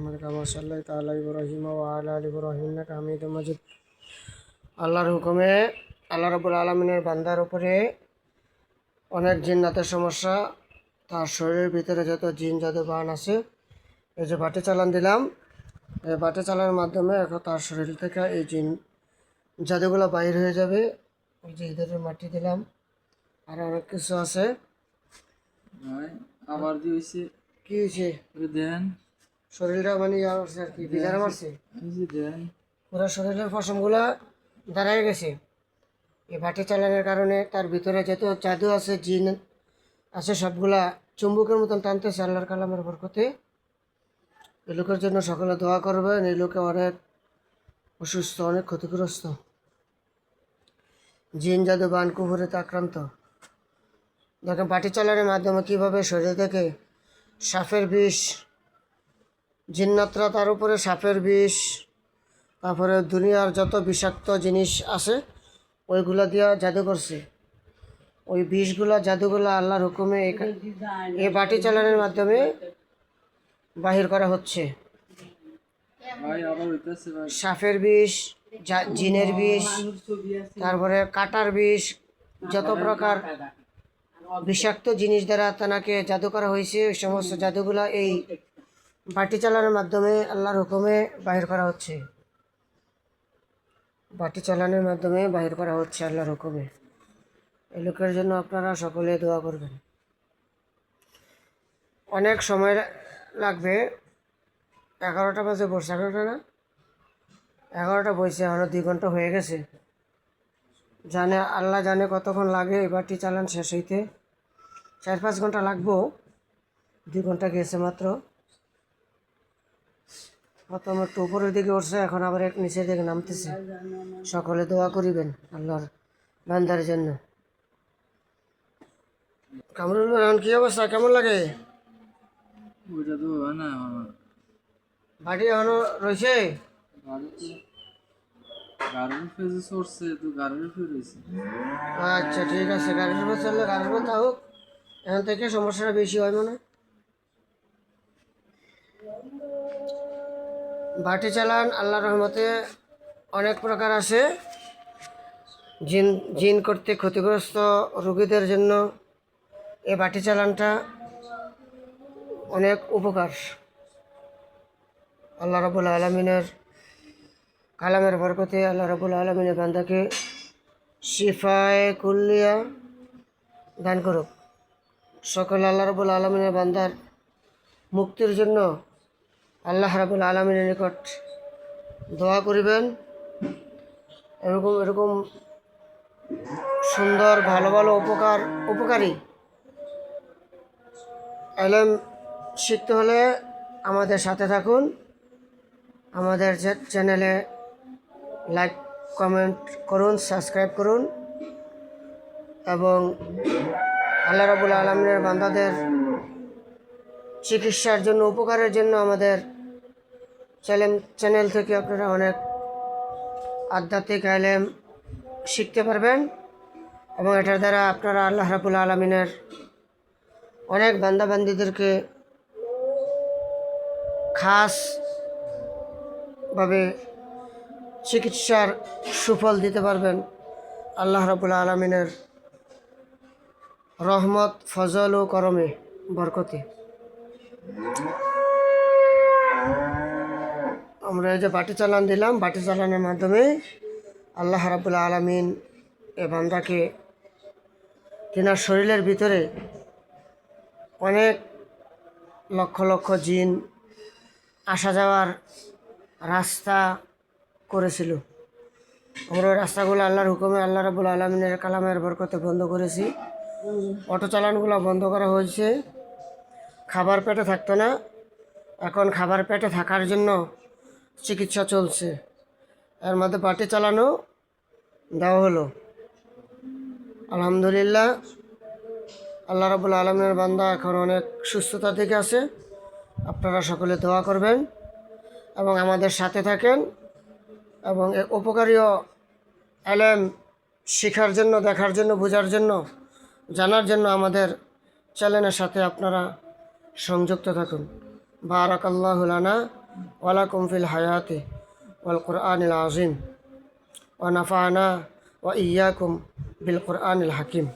কামা সাল্লাল্লাহু আলা ইব্রাহিম ওয়া আলা আলি ইব্রাহিম ইন্নাকা হামিদুম মাজিদ। আল্লাহর হুকুমে আল্লাহ রাব্বুল আলামিনের বান্দার উপরে অনেক জিন্নাতের সমস্যা, তার শরীরের ভিতরে যত জিন জাদু বান আছে, এই যে বাটি চালান দিলাম, এই বাটি চালানোর মাধ্যমে এখন তার শরীর থেকে এই জিন জাদুগুলো বাইর হয়ে যাবে। এই যে ইঁদুরের মাটি দিলাম, আর অনেক কিছু আছে। আবার দিয়েছে কি হয়েছে? দেন শরীরটা মানে আর কি বিজারা মারছে, দেন পুরো শরীরের পশমগুলা দাঁড়ায় গেছে। এই বাটি চালানোর কারণে তার ভিতরে যত জাদু আছে, জিন আছে, সবগুলা চুম্বকের মতন টানতেছে আল্লাহর কালামের বরকতে। এই লোকের জন্য সকলে দোয়া করবেন। এই লোকে অনেক অসুস্থ, অনেক ক্ষতিগ্রস্ত, জিন জাদু বান কুফুরিতে আক্রান্ত। দেখেন বাটি চালানোর মাধ্যমে কীভাবে শরীর থেকে সাপের বিষ, জিন্নাতরা তার উপরে সাপের বিষ, তারপরে দুনিয়ার যত বিষাক্ত জিনিস আছে ওইগুলা দিয়া জাদু করছে। ওই বিষগুলা জাদুগুলা আল্লাহর হুকুমে এই বাটি চালানোর মাধ্যমে বাহির করা হচ্ছে। সাপের বিষ, জিনের বিষ, তারপরে কাটার বিষ, যত প্রকার বিষাক্ত জিনিস দ্বারা তাকে জাদু করা হয়েছে, ওই সমস্ত জাদুগুলা এই বাটি চালানোর মাধ্যমে আল্লাহর হুকুমে বাহির করা হচ্ছে। বাটি চালানোর মাধ্যমে বাহির করা হচ্ছে আল্লাহর হুকুমে। এই লোকের জন্য আপনারা সকলে দোয়া করবেন। অনেক সময় লাগবে, 11টা বাজে বসে, 11টা না, 11টা বসে, আরও 2 ঘন্টা হয়ে গেছে। জানে আল্লাহ জানে কতক্ষণ লাগে এই বাটি চালান শেষ হইতে। 4-5 ঘন্টা লাগবো, 2 ঘন্টা গেছে মাত্র। প্রথম একটু উপরের দিকে উঠছে, এখন আবার এক নিচের দিকে নামতেছে। সকলে দোয়া করিবেন আল্লাহর বান্দার জন্য। কামরুল ভাই, এখন কি অবস্থা, কেমন লাগে? ওইটা তো না বাটি এখনো রয়েছে? গাড়ির ফেজে সরছে তো গাড়ির ফের রয়েছে। আচ্ছা ঠিক আছে, গাড়ির উপর চললে গাড়ির উপর থাকুক, এখান থেকে সমস্যাটা বেশি হয় মনে হয়। বাটি চালান আল্লাহর রহমতে অনেক প্রকার আছে। জিন জিন কর্তৃক ক্ষতিগ্রস্ত রোগীদের জন্য এই বাটি চালানটা অনেক উপকার। আল্লাহ রাব্বুল আলামিনের কালামের বরকতে আল্লাহ রাব্বুল আলামিনের বান্দাকে শিফায়ে কুল্লিয়া দান করুক। সকল আল্লাহ রাব্বুল আলামিনের বান্দার মুক্তির জন্য আল্লাহ রাব্বুল আলামিনের নিকট দোয়া করিবেন। এরকম সুন্দর ভালো ভালো উপকারী এলেম শিখতে হলে আমাদের সাথে থাকুন। আমাদের চ্যানেলে লাইক, কমেন্ট করুন, সাবস্ক্রাইব করুন, এবং আল্লাহ রাব্বুল আলামিনের বান্দাদের চিকিৎসার জন্য, উপকারের জন্য আমাদের চ্যানেল থেকে আপনারা অনেক আধ্যাত্মিক এলেম শিখতে পারবেন, এবং এটার দ্বারা আপনারা আল্লাহ রাব্বুল আলামিনের অনেক বান্দাবান্দিদেরকে খাসভাবে চিকিৎসার সুফল দিতে পারবেন আল্লাহ রাব্বুল আলামিনের রহমত, ফজল ও করমে বরকতে। আমরা এই যে বাটি চালান দিলাম, বাটি চালানোর মাধ্যমে আল্লাহ রাব্বুল আলামিন এ বান্দাকে তিনার শরীরের ভিতরে অনেক লক্ষ লক্ষ জিন আসা যাওয়ার রাস্তা করেছিল। আমরা ওই রাস্তাগুলো আল্লাহর হুকুমে আল্লাহ রাব্বুল আলামিনের কালামের বরকতে বন্ধ করেছি। অটো চালানগুলো বন্ধ করা হয়েছে। খাবার পেটে থাকতো না, এখন খাবার পেটে থাকার জন্য চিকিৎসা চলছে। এর মধ্যে বাটি চালানো দেওয়া হলো। আলহামদুলিল্লাহ, আল্লাহ রাব্বুল আলামিনের বান্দা এখন অনেক সুস্থতার দিকে আছে। আপনারা সকলে দোয়া করবেন এবং আমাদের সাথে থাকেন, এবং এই উপকারীয় এলেম শেখার জন্য, দেখার জন্য, বোঝার জন্য, জানার জন্য আমাদের চ্যানেলের সাথে আপনারা সংযুক্ত থাকুন। বারাকাল্লাহু লানা ওয়ালাকুম ফিল হায়াতি ওয়াল কুরআনিল আযীম ওয়া নাফা'না ওয়া ইয়্যাকুম বিল কুরআনিল হাকিম।